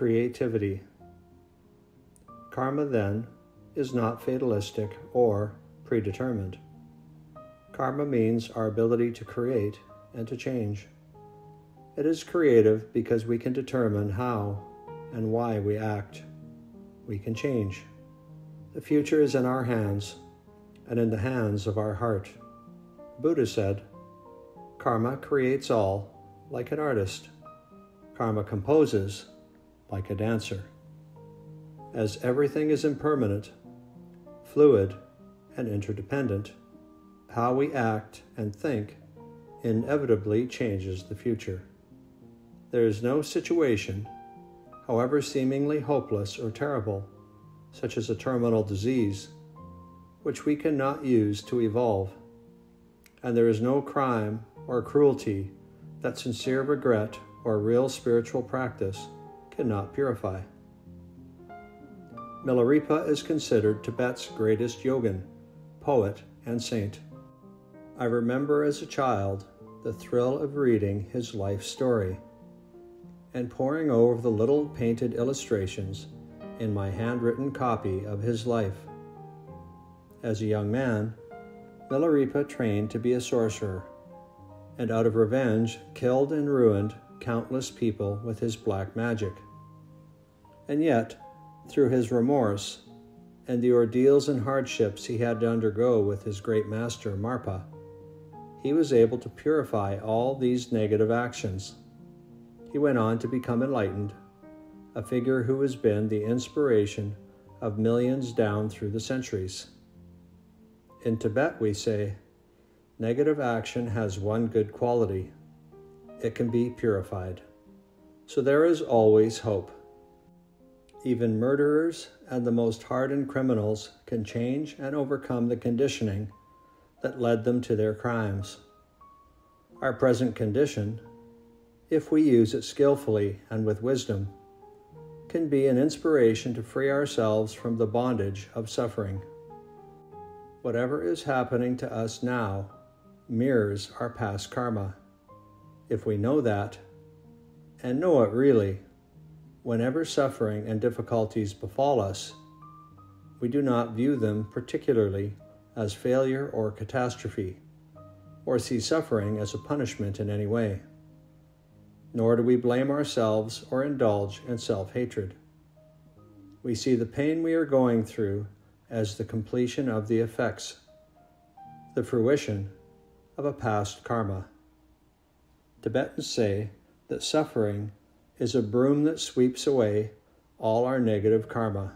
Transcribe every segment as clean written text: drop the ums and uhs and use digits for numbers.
creativity. Karma, then, is not fatalistic or predetermined. Karma means our ability to create and to change. It is creative because we can determine how and why we act. We can change. The future is in our hands and in the hands of our heart. Buddha said, "Karma creates all like an artist. Karma composes like a dancer." As everything is impermanent, fluid, and interdependent, how we act and think inevitably changes the future. There is no situation, however seemingly hopeless or terrible, such as a terminal disease, which we cannot use to evolve, and there is no crime or cruelty that sincere regret or real spiritual practice cannot purify. Milarepa is considered Tibet's greatest yogin, poet, and saint. I remember as a child the thrill of reading his life story and poring over the little painted illustrations in my handwritten copy of his life. As a young man, Milarepa trained to be a sorcerer, and out of revenge killed and ruined countless people with his black magic. And yet, through his remorse and the ordeals and hardships he had to undergo with his great master Marpa, he was able to purify all these negative actions. He went on to become enlightened, a figure who has been the inspiration of millions down through the centuries. In Tibet, we say, negative action has one good quality: it can be purified. So there is always hope. Even murderers and the most hardened criminals can change and overcome the conditioning that led them to their crimes. Our present condition, if we use it skillfully and with wisdom, can be an inspiration to free ourselves from the bondage of suffering. Whatever is happening to us now mirrors our past karma. If we know that, and know it really, whenever suffering and difficulties befall us, we do not view them particularly as failure or catastrophe, or see suffering as a punishment in any way. Nor do we blame ourselves or indulge in self-hatred. We see the pain we are going through as the completion of the effects, the fruition of a past karma. Tibetans say that suffering is a broom that sweeps away all our negative karma.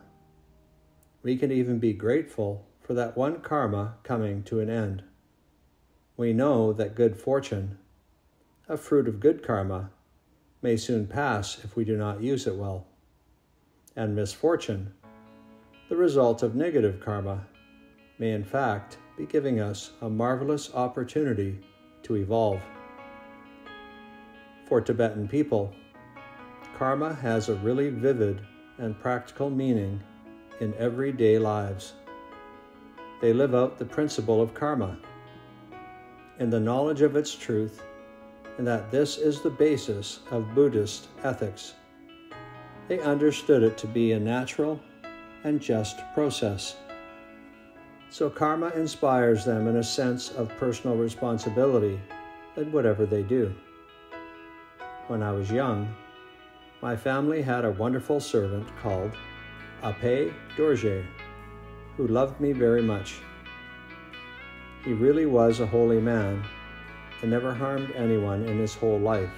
We can even be grateful for that one karma coming to an end. We know that good fortune, a fruit of good karma, may soon pass if we do not use it well, and misfortune, the result of negative karma, may in fact be giving us a marvelous opportunity to evolve. For Tibetan people, karma has a really vivid and practical meaning in everyday lives. They live out the principle of karma in the knowledge of its truth, and that this is the basis of Buddhist ethics. They understood it to be a natural and just process. So karma inspires them in a sense of personal responsibility in whatever they do. When I was young, my family had a wonderful servant called Ape Dorje, who loved me very much. He really was a holy man and never harmed anyone in his whole life.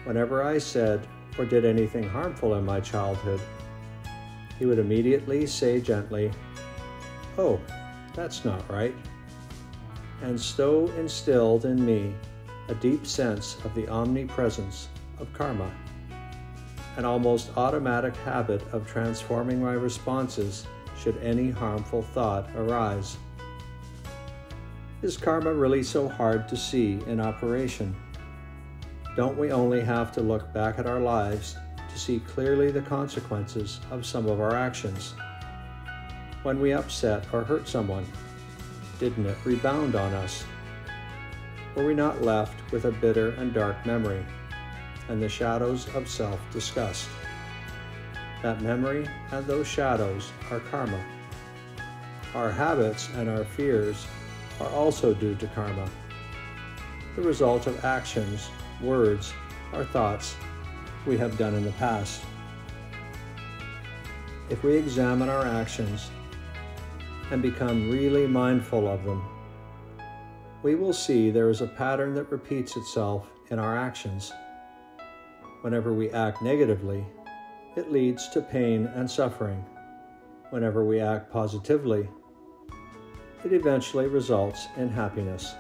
Whenever I said or did anything harmful in my childhood, he would immediately say gently, "Oh, that's not right," and so instilled in me a deep sense of the omnipresence of karma, an almost automatic habit of transforming my responses should any harmful thought arise. Is karma really so hard to see in operation? Don't we only have to look back at our lives to see clearly the consequences of some of our actions? When we upset or hurt someone, didn't it rebound on us? Were we not left with a bitter and dark memory and the shadows of self-disgust? That memory and those shadows are karma. Our habits and our fears are also due to karma, the result of actions, words, or thoughts we have done in the past. If we examine our actions and become really mindful of them, we will see there is a pattern that repeats itself in our actions. Whenever we act negatively, it leads to pain and suffering. Whenever we act positively, it eventually results in happiness.